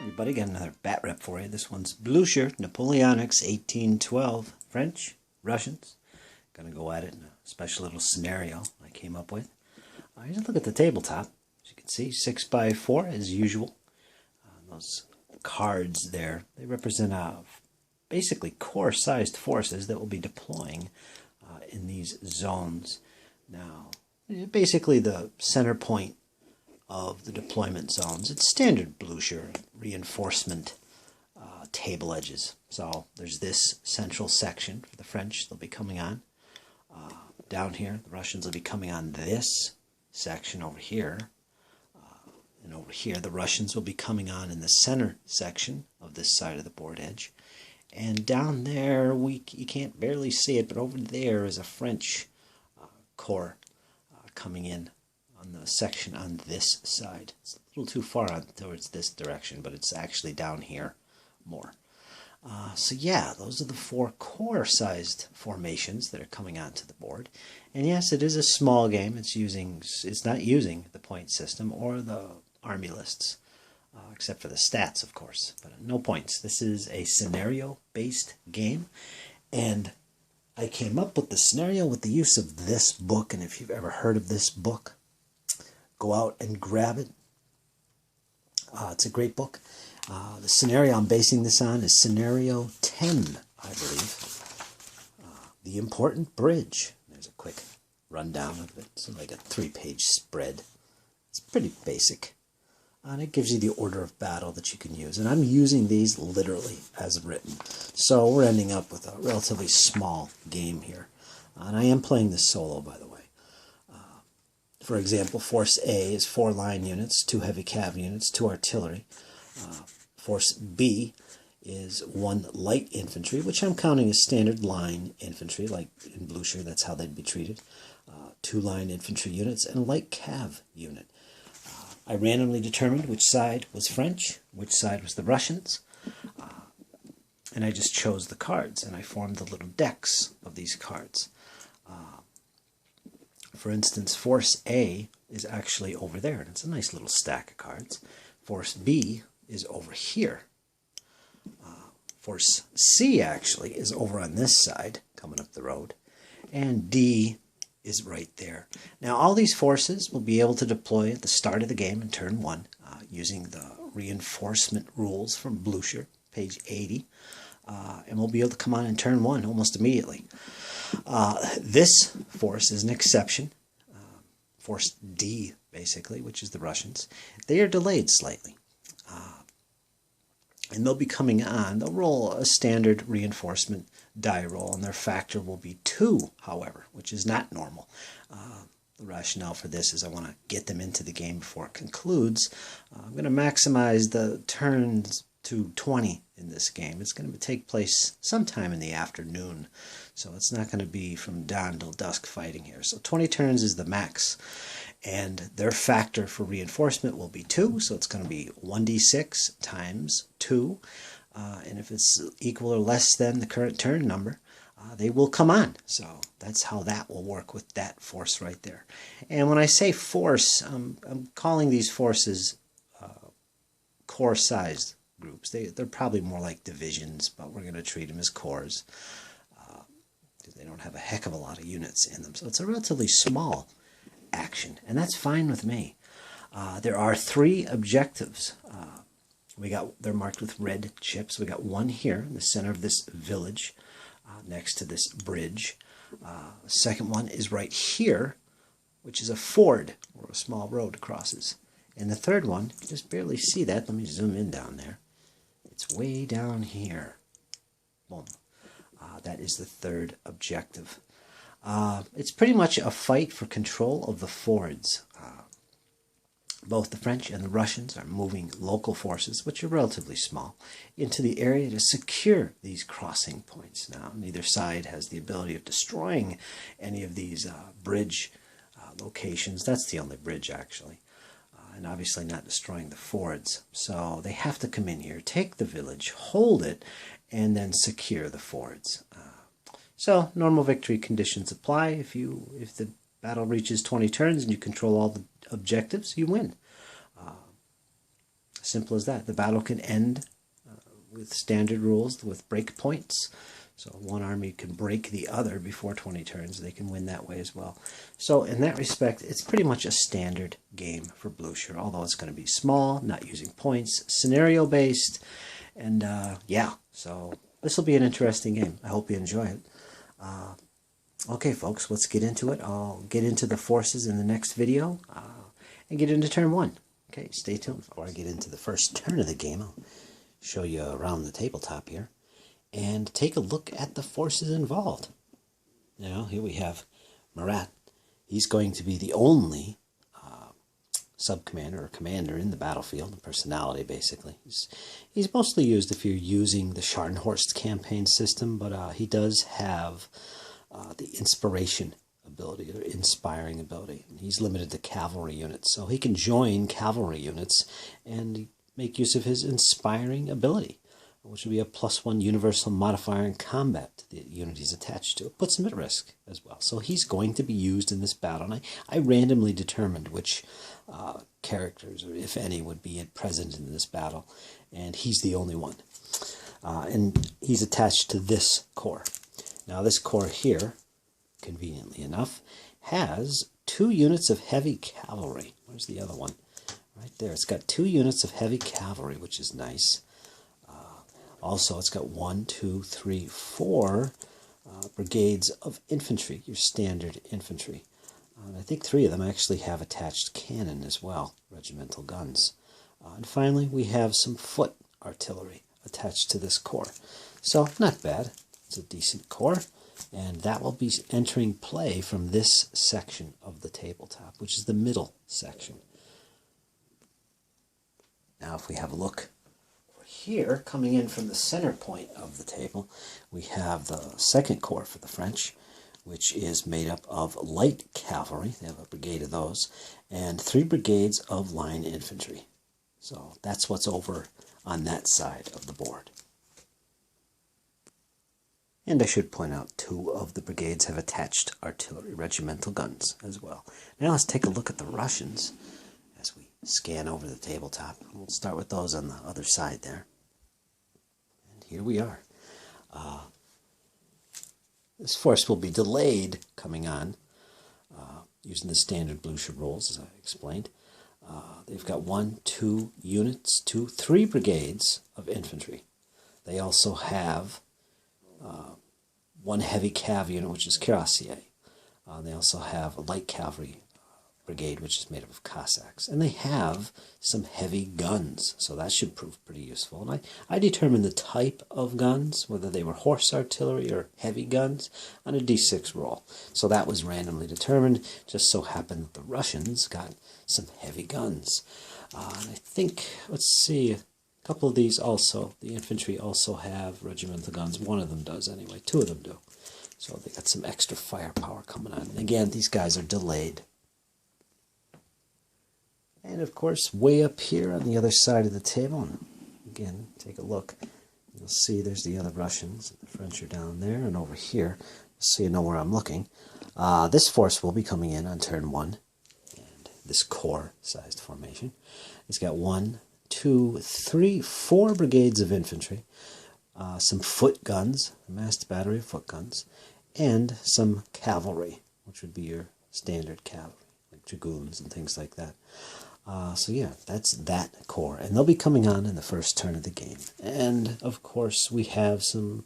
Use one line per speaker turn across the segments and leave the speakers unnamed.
Everybody, got another BatRep for you. This one's Blucher, Napoleonics, 1812, French, Russians. Gonna go at it in a special little scenario I came up with. Here's a look at the tabletop. As you can see, 6x4 as usual. Those cards there, they represent basically core-sized forces that will be deploying in these zones. Now, basically the center point of the deployment zones. It's standard Blucher reinforcement table edges. So there's this central section for the French. They'll be coming on down here. The Russians will be coming on this section over here. And over here, the Russians will be coming on in the center section of this side of the board edge. And down there, you can't barely see it, but over there is a French corps coming in on the section on this side. It's a little too far on towards this direction, but it's actually down here more. So yeah, those are the four core-sized formations that are coming onto the board. And yes, it is a small game. It's not using the point system or the army lists, except for the stats, of course, but no points. This is a scenario-based game, and I came up with the scenario with the use of this book, and if you've ever heard of this book, go out and grab it. It's a great book. The scenario I'm basing this on is Scenario 10, I believe. The Important Bridge. There's a quick rundown of it. It's like a 3-page spread. It's pretty basic. And it gives you the order of battle that you can use. And I'm using these literally as written. So we're ending up with a relatively small game here. And I am playing this solo, by the way. For example, Force A is 4 line units, 2 heavy cav units, 2 artillery. Force B is 1 light infantry, which I'm counting as standard line infantry, like in Blucher, that's how they'd be treated. 2 line infantry units, and a light cav unit. I randomly determined which side was French, which side was the Russians, and I just chose the cards, and I formed the little decks of these cards. For instance, Force A is actually over there, and it's a nice little stack of cards. Force B is over here. Force C actually is over on this side, coming up the road, and D is right there. Now, all these forces will be able to deploy at the start of the game in turn 1 using the reinforcement rules from Blucher, page 80, and we'll be able to come on in turn 1 almost immediately. This force is an exception, Force D, basically, which is the Russians. They are delayed slightly. And they'll be coming on. They'll roll a standard reinforcement die roll, and their factor will be 2, however, which is not normal. The rationale for this is I want to get them into the game before it concludes. I'm going to maximize the turns to 20 in this game. It's going to take place sometime in the afternoon, so it's not going to be from dawn till dusk fighting here. So 20 turns is the max, and their factor for reinforcement will be 2, so it's going to be 1d6 times 2, and if it's equal or less than the current turn number, they will come on. So that's how that will work with that force right there. And when I say force, I'm calling these forces core-sized groups. They're probably more like divisions, but we're going to treat them as corps. They don't have a heck of a lot of units in them. So it's a relatively small action, and that's fine with me. There are 3 objectives. They're marked with red chips. We got 1 here in the center of this village next to this bridge. The second one is right here, which is a ford where a small road crosses. And the third one, you just barely see that. Let me zoom in down there. It's way down here. Boom. That is the 3rd objective. It's pretty much a fight for control of the fords. Both the French and the Russians are moving local forces, which are relatively small, into the area to secure these crossing points. Now, neither side has the ability of destroying any of these bridge locations. That's the only bridge, actually. And obviously not destroying the fords. So they have to come in here, take the village, hold it, and then secure the fords. So normal victory conditions apply. If the battle reaches 20 turns and you control all the objectives, you win. Simple as that. The battle can end with standard rules, with break points. So one army can break the other before 20 turns. They can win that way as well. So in that respect, it's pretty much a standard game for Blucher, although it's going to be small, not using points, scenario-based, and yeah, so this will be an interesting game. I hope you enjoy it. Okay, folks, let's get into it. I'll get into the forces in the next video and get into turn 1. Okay, stay tuned. Before I get into the first turn of the game, I'll show you around the tabletop here and take a look at the forces involved. Now, here we have Marat. He's going to be the only sub-commander or commander in the battlefield, a personality basically. He's mostly used if you're using the Scharnhorst campaign system, but he does have the inspiration ability, or inspiring ability. He's limited to cavalry units, so he can join cavalry units and make use of his inspiring ability, which would be a +1 universal modifier in combat to the unit he's attached to. It puts him at risk as well. So he's going to be used in this battle. And I randomly determined which characters, or if any, would be present in this battle. And he's the only one. And he's attached to this corps. Now this corps here, conveniently enough, has 2 units of heavy cavalry. Where's the other one? Right there. It's got 2 units of heavy cavalry, which is nice. Also, it's got 1, 2, 3, 4 brigades of infantry, your standard infantry. And I think 3 of them actually have attached cannon as well, regimental guns. And finally, we have some foot artillery attached to this corps. So, not bad. It's a decent corps. And that will be entering play from this section of the tabletop, which is the middle section. Now, if we have a look here, coming in from the center point of the table, we have the second corps for the French, which is made up of light cavalry. They have a brigade of those, and 3 brigades of line infantry. So that's what's over on that side of the board. And I should point out 2 of the brigades have attached artillery, regimental guns as well. Now let's take a look at the Russians as we scan over the tabletop. We'll start with those on the other side there. And here we are. This force will be delayed coming on using the standard Blucher rules, as I explained. They've got 1, 2 units, 2, 3 brigades of infantry. They also have 1 heavy cav unit, which is cuirassier. They also have a light cavalry brigade, which is made up of Cossacks. And they have some heavy guns, so that should prove pretty useful. And I determined the type of guns, whether they were horse artillery or heavy guns, on a d6 roll. So that was randomly determined. Just so happened that the Russians got some heavy guns. And I think, let's see, a couple of these also, the infantry also have regimental guns. 1 of them does anyway. 2 of them do. So they got some extra firepower coming on. And again, these guys are delayed. And of course, way up here on the other side of the table, and again, take a look. You'll see there's the other Russians. The French are down there, and over here, so you know where I'm looking. This force will be coming in on turn 1, and this corps-sized formation. It's got 1, 2, 3, 4 brigades of infantry, some foot guns, a massed battery of foot guns, and some cavalry, which would be your standard cavalry, like dragoons and things like that. So yeah, that's that corps, and they'll be coming on in the first turn of the game. And of course, we have some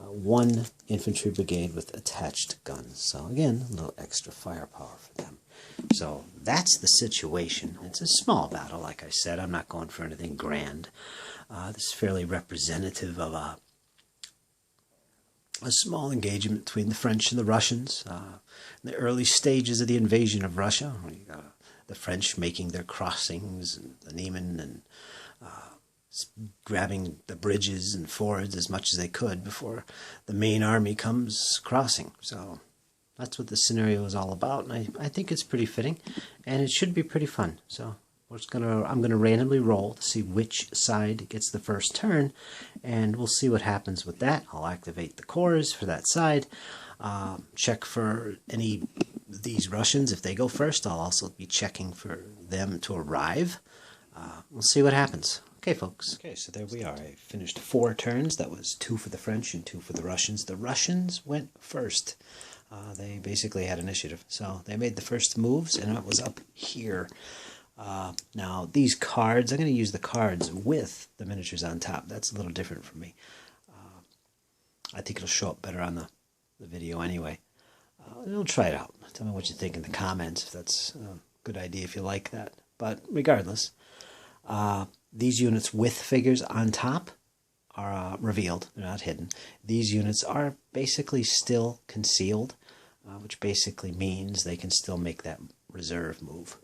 1 infantry brigade with attached guns. So again, a little extra firepower for them. So that's the situation. It's a small battle, like I said. I'm not going for anything grand. This is fairly representative of a small engagement between the French and the Russians. In the early stages of the invasion of Russia, we got the French making their crossings, and the Niemen, and grabbing the bridges and fords as much as they could before the main army comes crossing. So that's what the scenario is all about, and I think it's pretty fitting, and it should be pretty fun. So I'm gonna randomly roll to see which side gets the first turn, and we'll see what happens with that. I'll activate the corps for that side. Check for any of these Russians. If they go first, I'll also be checking for them to arrive. we'll see what happens. Okay, folks. Okay, so there we are. I finished 4 turns. That was 2 for the French and 2 for the Russians. The Russians went first. They basically had initiative. So they made the first moves, and it was up here. Now, these cards, I'm going to use the cards with the miniatures on top. That's a little different for me. I think it'll show up better on the video anyway. We'll try it out. Tell me what you think in the comments, if that's a good idea, if you like that. But regardless, these units with figures on top are revealed. They're not hidden. These units are basically still concealed, which basically means they can still make that reserve move.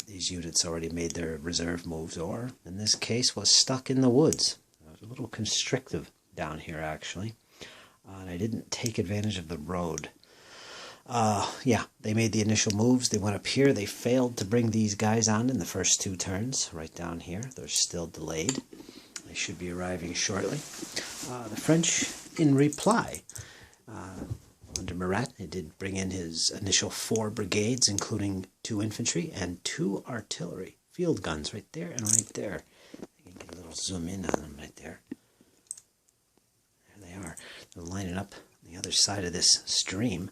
These units already made their reserve moves, or in this case was stuck in the woods. It was a little constrictive down here, actually, and I didn't take advantage of the road. Yeah, they made the initial moves. They went up here. They failed to bring these guys on in the first 2 turns. Right down here, they're still delayed. They should be arriving shortly. The French, in reply, under Murat, he did bring in his initial 4 brigades, including 2 infantry and 2 artillery. Field guns right there and right there. I can get a little zoom in on them right there. There they are. They're lining up on the other side of this stream,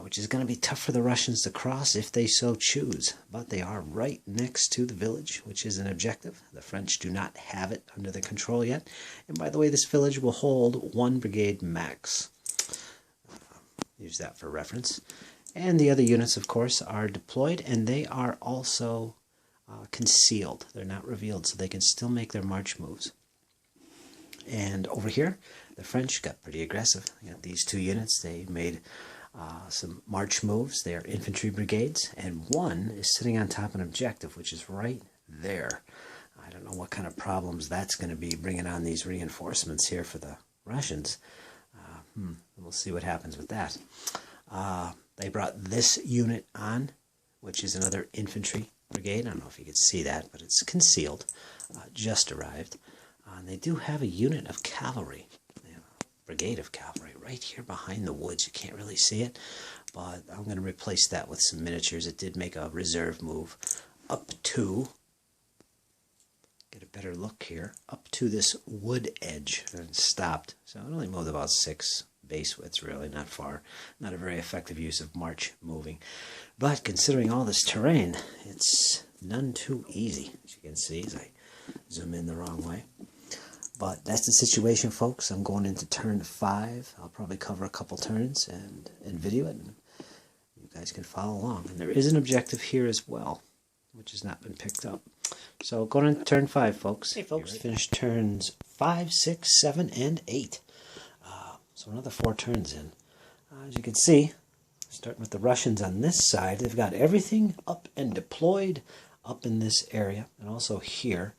which is going to be tough for the Russians to cross if they so choose. But they are right next to the village, which is an objective. The French do not have it under their control yet. And by the way, this village will hold 1 brigade max. Use that for reference. And the other units, of course, are deployed, and they are also concealed. They're not revealed, so they can still make their march moves. And over here, the French got pretty aggressive. They got these 2 units. They made some march moves. They are infantry brigades, and 1 is sitting on top of an objective, which is right there. I don't know what kind of problems that's going to be bringing on these reinforcements here for the Russians. We'll see what happens with that. They brought this unit on, which is another infantry brigade. I don't know if you can see that, but it's concealed. Just arrived. And they do have a unit of cavalry. They have a brigade of cavalry right here behind the woods. You can't really see it, but I'm going to replace that with some miniatures. It did make a reserve move up to, get a better look here, up to this wood edge and stopped. So it only moved about 6 base widths, really, not far. Not a very effective use of march moving. But considering all this terrain, it's none too easy, as you can see as I zoom in the wrong way. But that's the situation, folks. I'm going into turn 5. I'll probably cover a couple turns and video it, and you guys can follow along. And there is an objective here as well, which has not been picked up. So going into turn 5, folks. Hey, folks, finished turns 5, 6, 7, and 8. So another 4 turns in. As you can see, starting with the Russians on this side, they've got everything up and deployed up in this area, and also here.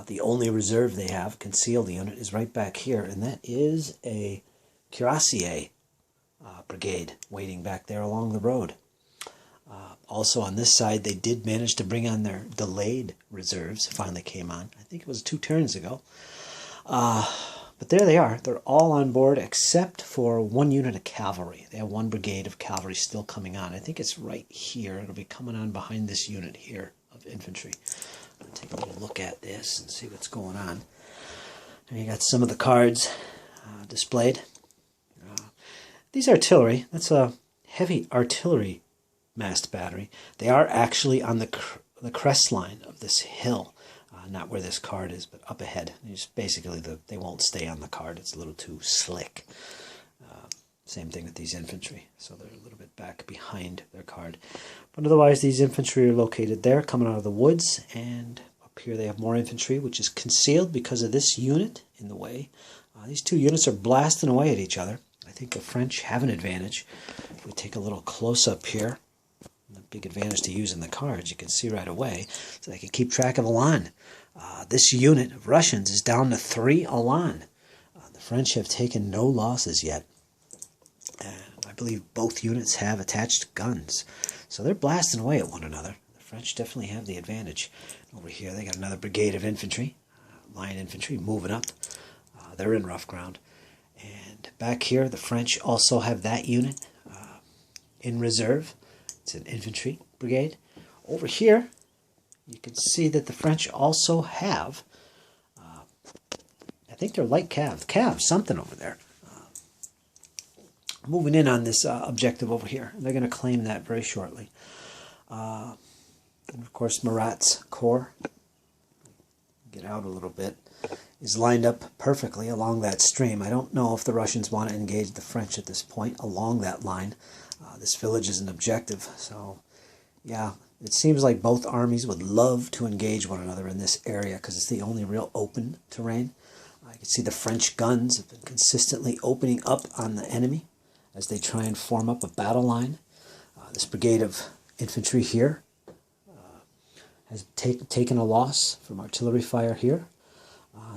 The only reserve they have, concealed unit, is right back here, and that is a cuirassier brigade waiting back there along the road. Also on this side, they did manage to bring on their delayed reserves. Finally came on. I think it was 2 turns ago. But there they are. They're all on board except for 1 unit of cavalry. They have 1 brigade of cavalry still coming on. I think it's right here. It'll be coming on behind this unit here of infantry. I'm going to take a little look at this and see what's going on. And you got some of the cards displayed. These artillery, that's a heavy artillery massed battery. They are actually on the crest line of this hill. Not where this card is, but up ahead. Just basically, they won't stay on the card. It's a little too slick. Same thing with these infantry. So they're a little bit back behind their card. But otherwise, these infantry are located there, coming out of the woods. And up here they have more infantry, which is concealed because of this unit in the way. These 2 units are blasting away at each other. I think the French have an advantage. If we take a little close-up here, a big advantage to using the cards, you can see right away, so they can keep track of Elan. This unit of Russians is down to 3 Elan. The French have taken no losses yet. I believe both units have attached guns. So they're blasting away at one another. The French definitely have the advantage. Over here they got another brigade of infantry, line infantry, moving up. They're in rough ground. And back here the French also have that unit in reserve. It's an infantry brigade. Over here you can see that the French also have, I think they're light calves, something over there. Moving in on this objective over here. They're going to claim that very shortly. And of course, Murat's corps, get out a little bit, is lined up perfectly along that stream. I don't know if the Russians want to engage the French at this point along that line. This village is an objective, so yeah, it seems like both armies would love to engage one another in this area because it's the only real open terrain. I can see the French guns have been consistently opening up on the enemy as they try and form up a battle line. This brigade of infantry here has taken a loss from artillery fire here.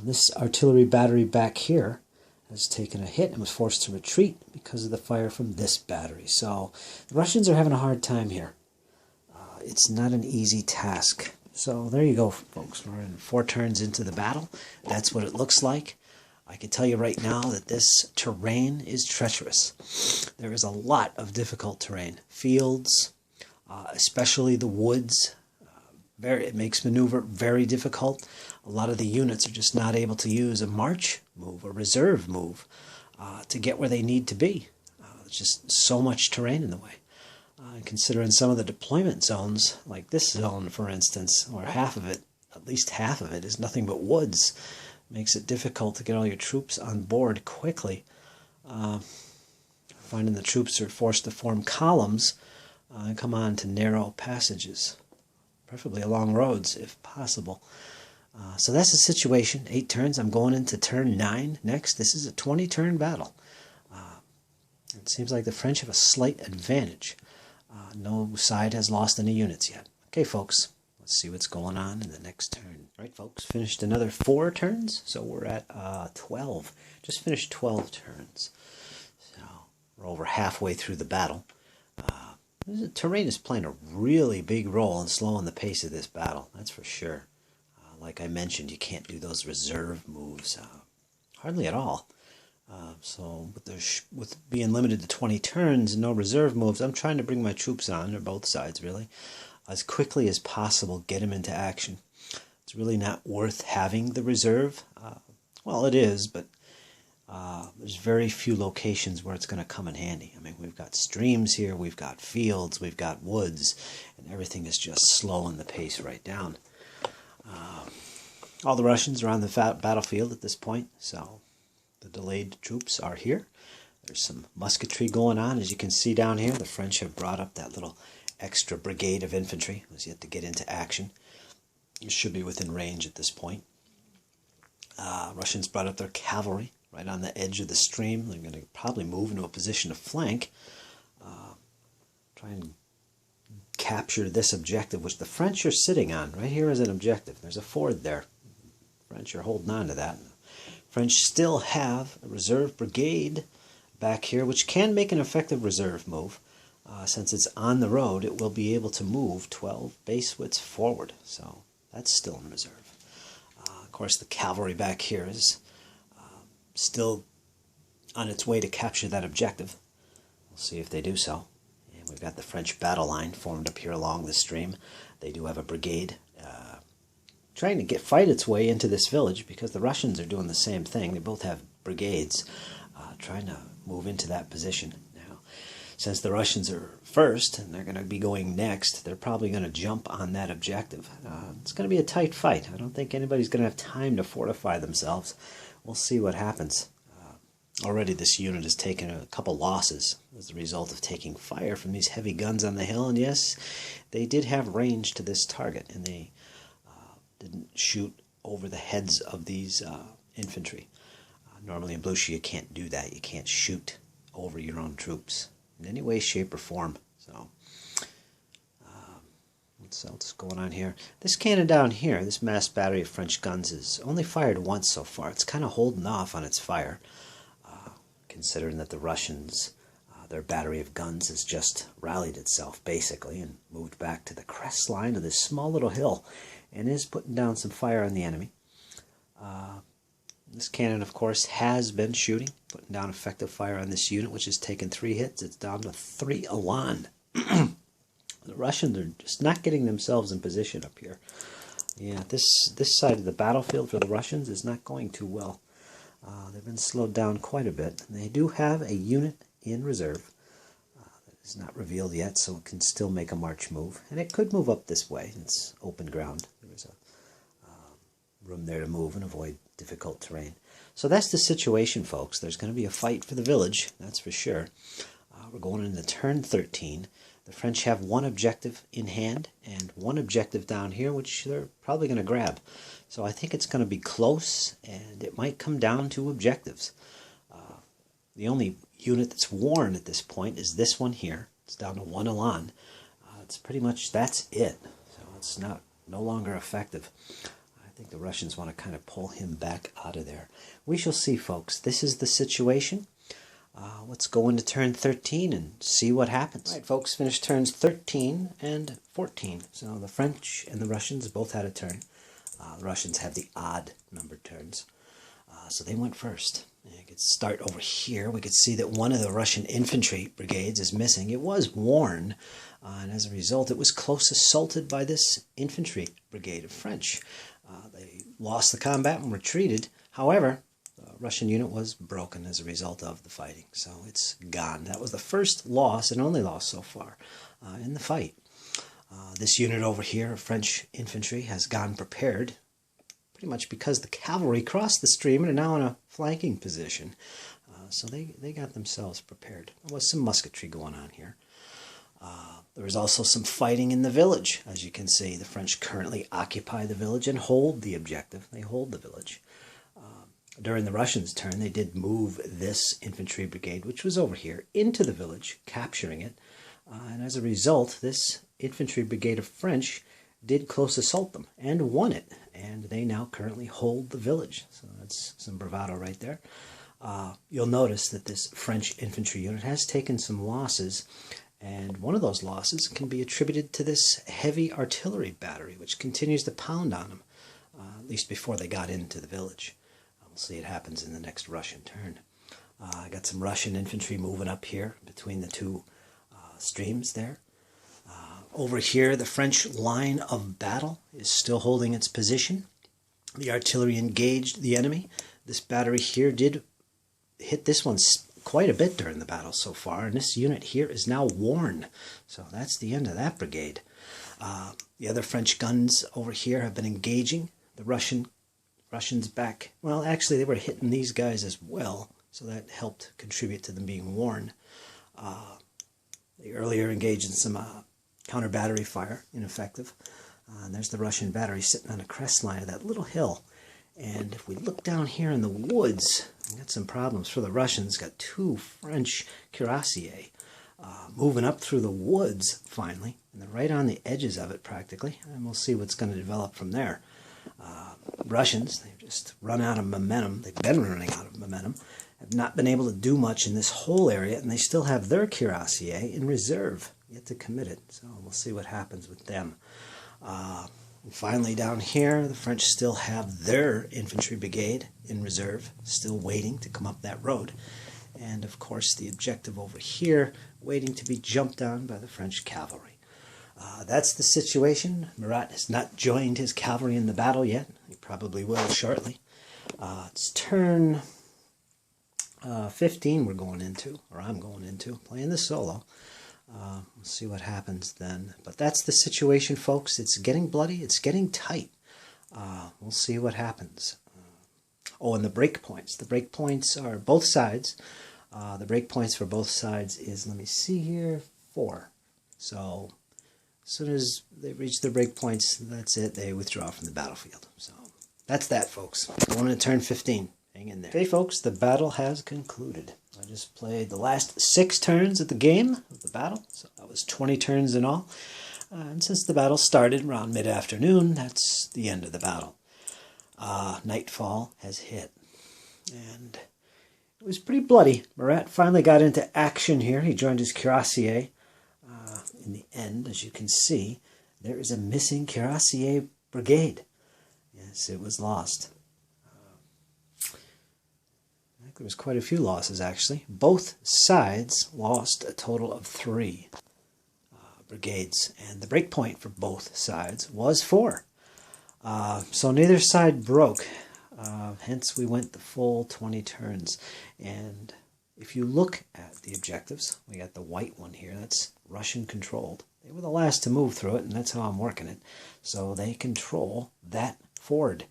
This artillery battery back here has taken a hit and was forced to retreat because of the fire from this battery. So the Russians are having a hard time here. It's not an easy task. So there you go, folks. We're in 4 turns into the battle. That's what it looks like. I can tell you right now that this terrain is treacherous. There is a lot of difficult terrain. Fields, especially the woods, it makes maneuver very difficult. A lot of the units are just not able to use a march move, a reserve move, to get where they need to be. There's just so much terrain in the way. Considering some of the deployment zones, like this zone, for instance, or half of it, at least half of it, is nothing but woods. Makes it difficult to get all your troops on board quickly. Finding the troops are forced to form columns and come on to narrow passages, preferably along roads if possible. So that's the situation. 8 turns. I'm going into turn 9 next. This is a 20-turn battle. It seems like the French have a slight advantage. No side has lost any units yet. Okay, folks. Let's see what's going on in the next turn. All right, folks. Finished another 4 turns. So we're at 12. Just finished 12 turns. So we're over halfway through the battle. The terrain is playing a really big role in slowing the pace of this battle. That's for sure. Like I mentioned, you can't do those reserve moves hardly at all. So with being limited to 20 turns and no reserve moves, I'm trying to bring my troops on, or both sides really, as quickly as possible, get them into action. It's really not worth having the reserve. Well, it is, but there's very few locations where it's going to come in handy. I mean, we've got streams here, we've got fields, we've got woods, and everything is just slowing the pace right down. All the Russians are on the battlefield at this point, so the delayed troops are here. There's some musketry going on. As you can see down here, the French have brought up that little extra brigade of infantry. It was yet to get into action. It should be within range at this point. Russians brought up their cavalry right on the edge of the stream. They're going to probably move into a position to flank. Try and capture this objective, which the French are sitting on. Right here is an objective. There's a ford there. French are holding on to that. French still have a reserve brigade back here, which can make an effective reserve move. Since it's on the road, it will be able to move 12 base widths forward. So that's still in reserve. Of course, the cavalry back here is still on its way to capture that objective. We'll see if they do so. And we've got the French battle line formed up here along the stream. They do have a brigade trying to fight its way into this village, because the Russians are doing the same thing. They both have brigades trying to move into that position. Now, since the Russians are first and they're going to be going next, they're probably going to jump on that objective. It's going to be a tight fight. I don't think anybody's going to have time to fortify themselves. We'll see what happens. Already this unit has taken a couple losses as a result of taking fire from these heavy guns on the hill. And yes, they did have range to this target, and they didn't shoot over the heads of these infantry. Normally in Blucher you can't do that. You can't shoot over your own troops in any way, shape, or form. So what's else going on here? This cannon down here, this mass battery of French guns, is only fired once so far. It's kind of holding off on its fire, considering that the Russians, their battery of guns has just rallied itself basically and moved back to the crest line of this small little hill, and is putting down some fire on the enemy. This cannon, of course, has been shooting, putting down effective fire on this unit, which has taken 3 hits. It's down to 3 elan. The the Russians are just not getting themselves in position up here. Yeah, this side of the battlefield for the Russians is not going too well. They've been slowed down quite a bit. They do have a unit in reserve that is not revealed yet, so it can still make a march move. And it could move up this way. It's open ground. There's a room there to move and avoid difficult terrain. So that's the situation, folks. There's going to be a fight for the village, that's for sure. We're going into turn 13. The French have one objective in hand and one objective down here, which they're probably going to grab. So I think it's going to be close, and it might come down to objectives. The only unit that's worn at this point is this one here. It's down to 1 elan. It's pretty much, that's it. So it's no longer effective. I think the Russians want to kind of pull him back out of there. We shall see, folks. This is the situation. Let's go into turn 13 and see what happens. All right, folks, finished turns 13 and 14. So the French and the Russians both had a turn. The Russians have the odd numbered turns. So they went first. You could start over here. We could see that one of the Russian infantry brigades is missing. It was worn, and as a result, it was close assaulted by this infantry brigade of French. They lost the combat and retreated. However, the Russian unit was broken as a result of the fighting, so it's gone. That was the first loss and only loss so far in the fight. This unit over here of French infantry has gone prepared, pretty much because the cavalry crossed the stream and are now in a flanking position. So they got themselves prepared. There was some musketry going on here. There was also some fighting in the village. As you can see, the French currently occupy the village and hold the objective. They hold the village. During the Russians' turn, they did move this infantry brigade, which was over here, into the village, capturing it. And as a result, this infantry brigade of French did close assault them and won it. And they now currently hold the village. So that's some bravado right there. You'll notice that this French infantry unit has taken some losses. And one of those losses can be attributed to this heavy artillery battery, which continues to pound on them, at least before they got into the village. We'll see it happens in the next Russian turn. I got some Russian infantry moving up here between the two streams there. Over here, the French line of battle is still holding its position. The artillery engaged the enemy. This battery here did hit this one quite a bit during the battle so far, and this unit here is now worn. So that's the end of that brigade. The other French guns over here have been engaging the Russians back. Well, actually, they were hitting these guys as well, so that helped contribute to them being worn. They earlier engaged in some counter battery fire, ineffective. And there's the Russian battery sitting on a crest line of that little hill. And if we look down here in the woods, we got some problems for the Russians. Got two French cuirassiers moving up through the woods, finally. And they're right on the edges of it, practically. And we'll see what's going to develop from there. Russians, they've just run out of momentum. They've been running out of momentum. Have not been able to do much in this whole area. And they still have their cuirassier in reserve, yet to commit it. So we'll see what happens with them. And finally, down here, the French still have their infantry brigade in reserve, still waiting to come up that road. And, of course, the objective over here, waiting to be jumped on by the French cavalry. That's the situation. Murat has not joined his cavalry in the battle yet. He probably will shortly. It's turn 15 we're going into, or I'm going into, playing the solo. We'll see what happens then. But that's the situation, folks. It's getting bloody. It's getting tight. We'll see what happens. Oh, and the breakpoints. The breakpoints are both sides. The breakpoints for both sides is, let me see here, 4. So as soon as they reach their breakpoints, that's it. They withdraw from the battlefield. So that's that, folks. Going to turn 15. Hang in there. Okay, folks, the battle has concluded. I just played the last 6 turns of the game, of the battle, so that was 20 turns in all. And since the battle started around mid-afternoon, that's the end of the battle. Nightfall has hit, and it was pretty bloody. Murat finally got into action here. He joined his cuirassier. In the end, as you can see, there is a missing cuirassier brigade. Yes, it was lost. There was quite a few losses, actually. Both sides lost a total of 3. brigades, and the break point for both sides was 4. So neither side broke, hence we went the full 20 turns. And if you look at the objectives, we got the white one here, that's Russian controlled. They were the last to move through it, and that's how I'm working it. So they control that ford.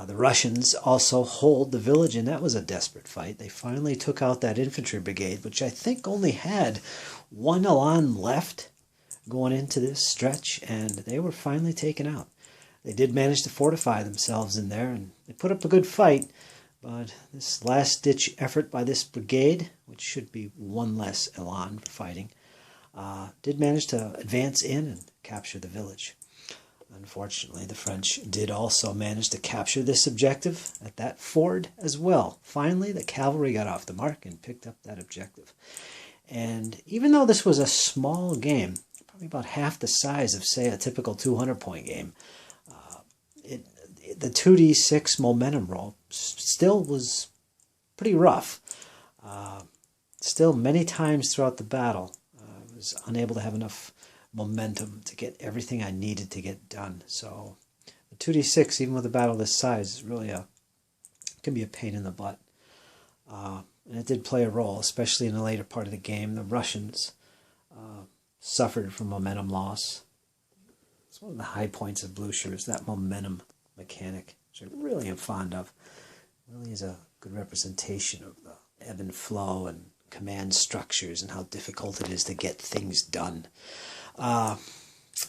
The Russians also hold the village, and that was a desperate fight. They finally took out that infantry brigade, which I think only had 1 elan left going into this stretch, and they were finally taken out. They did manage to fortify themselves in there, and they put up a good fight, but this last-ditch effort by this brigade, which should be 1 less elan for fighting, did manage to advance in and capture the village. Unfortunately, the French did also manage to capture this objective at that ford as well. Finally, the cavalry got off the mark and picked up that objective. And even though this was a small game, probably about half the size of, say, a typical 200-point game, the 2d6 momentum roll still was pretty rough. Still, many times throughout the battle, I was unable to have enough momentum to get everything I needed to get done. So the 2d6, even with a battle this size, is really can be a pain in the butt. And it did play a role, especially in the later part of the game. The Russians suffered from momentum loss. It's one of the high points of Blucher is that momentum mechanic, which I really am fond of. It really is a good representation of the ebb and flow and command structures and how difficult it is to get things done.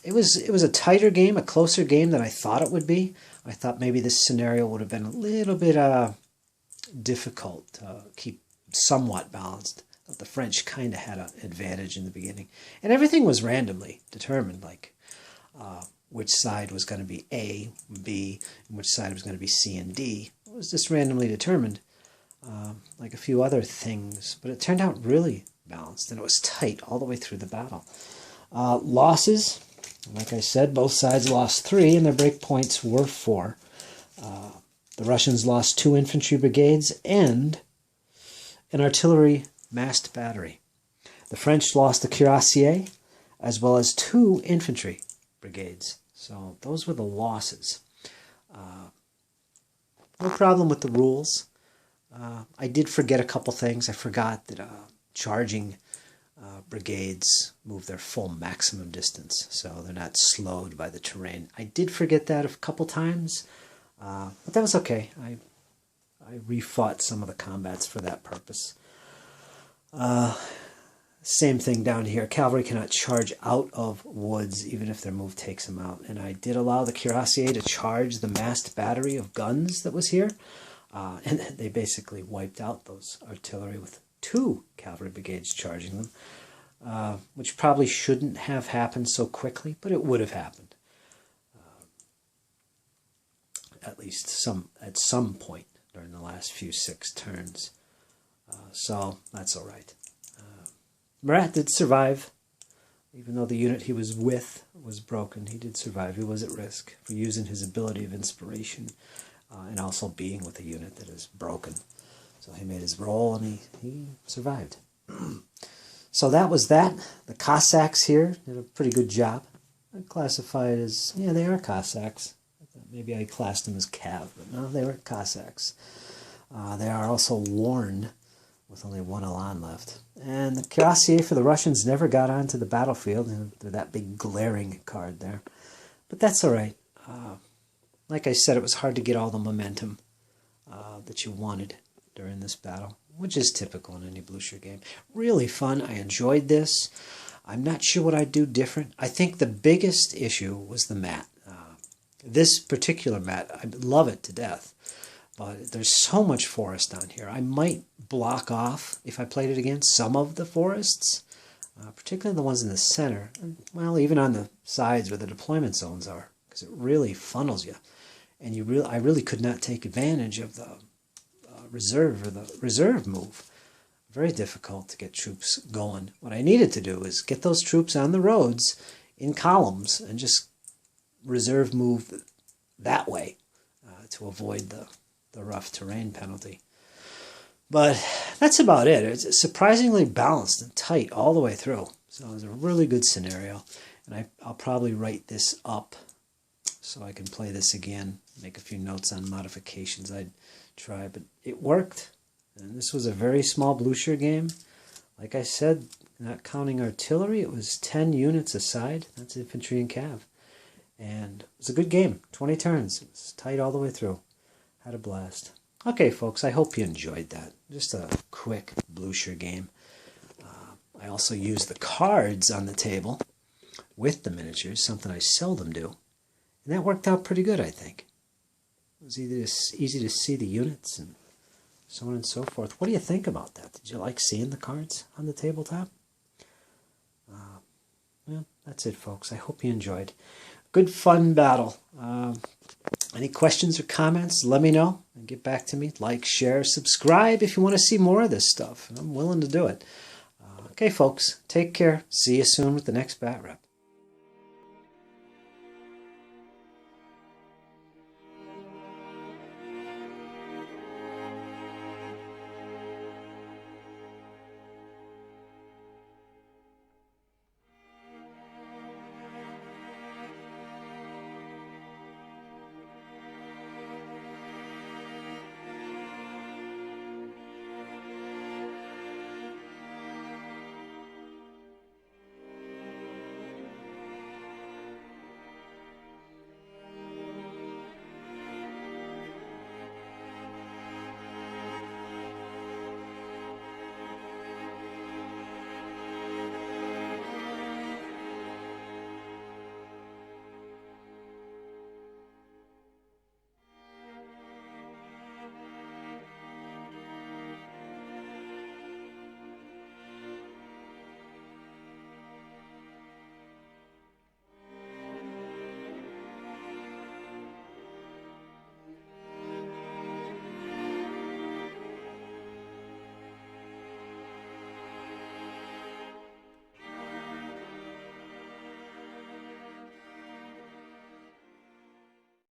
It was a tighter game, a closer game than I thought it would be. I thought maybe this scenario would have been a little bit difficult to keep somewhat balanced. But the French kind of had an advantage in the beginning. And everything was randomly determined, like which side was going to be A, B, and which side was going to be C and D. It was just randomly determined, like a few other things. But it turned out really balanced, and it was tight all the way through the battle. Losses, like I said, both sides lost 3, and their break points were 4. The Russians lost 2 infantry brigades and an artillery massed battery. The French lost the cuirassier, as well as 2 infantry brigades. So those were the losses. No problem with the rules. I did forget a couple things. I forgot that charging brigades move their full maximum distance, so they're not slowed by the terrain. I did forget that a couple times, but that was okay. I refought some of the combats for that purpose. Same thing down here. Cavalry cannot charge out of woods, even if their move takes them out. And I did allow the cuirassier to charge the massed battery of guns that was here, and they basically wiped out those artillery with 2 cavalry brigades charging them, which probably shouldn't have happened so quickly, but it would have happened. At least at some point during the last few 6 turns. So that's all right. Murat did survive. Even though the unit he was with was broken, he did survive. He was at risk for using his ability of inspiration and also being with a unit that is broken. So he made his roll and he survived. So that was that. The Cossacks here did a pretty good job. I classify it as, yeah, they are Cossacks. Maybe I classed them as Cav, but no, they were Cossacks. They are also worn with only 1 elan left. And the cuirassier for the Russians never got onto the battlefield. They're that big glaring card there. But that's all right. Like I said, it was hard to get all the momentum that you wanted during this battle, which is typical in any Blucher game. Really fun. I enjoyed this. I'm not sure what I'd do different. I think the biggest issue was the mat. This particular mat, I love it to death. But there's so much forest down here. I might block off, if I played it again, some of the forests, particularly the ones in the center. Well, even on the sides where the deployment zones are, because it really funnels you. And I really could not take advantage of the reserve or the reserve move. Very difficult to get troops going. What I needed to do is get those troops on the roads in columns and just reserve move that way to avoid the rough terrain penalty. But that's about it. It's surprisingly balanced and tight all the way through. So it was a really good scenario. And I'll probably write this up so I can play this again, make a few notes on modifications I'd try. But it worked. And this was a very small Blucher game. Like I said, not counting artillery, it was 10 units aside. That's infantry and cav. And it was a good game. 20 turns. It was tight all the way through. Had a blast. Okay, folks, I hope you enjoyed that. Just a quick Blucher game. I also used the cards on the table with the miniatures, something I seldom do. And that worked out pretty good, I think. It was easy to see the units and so on and so forth. What do you think about that? Did you like seeing the cards on the tabletop? Well, that's it, folks. I hope you enjoyed. Good, fun battle. Any questions or comments, let me know and get back to me. Like, share, subscribe if you want to see more of this stuff. I'm willing to do it. Okay, folks, take care. See you soon with the next BatRep.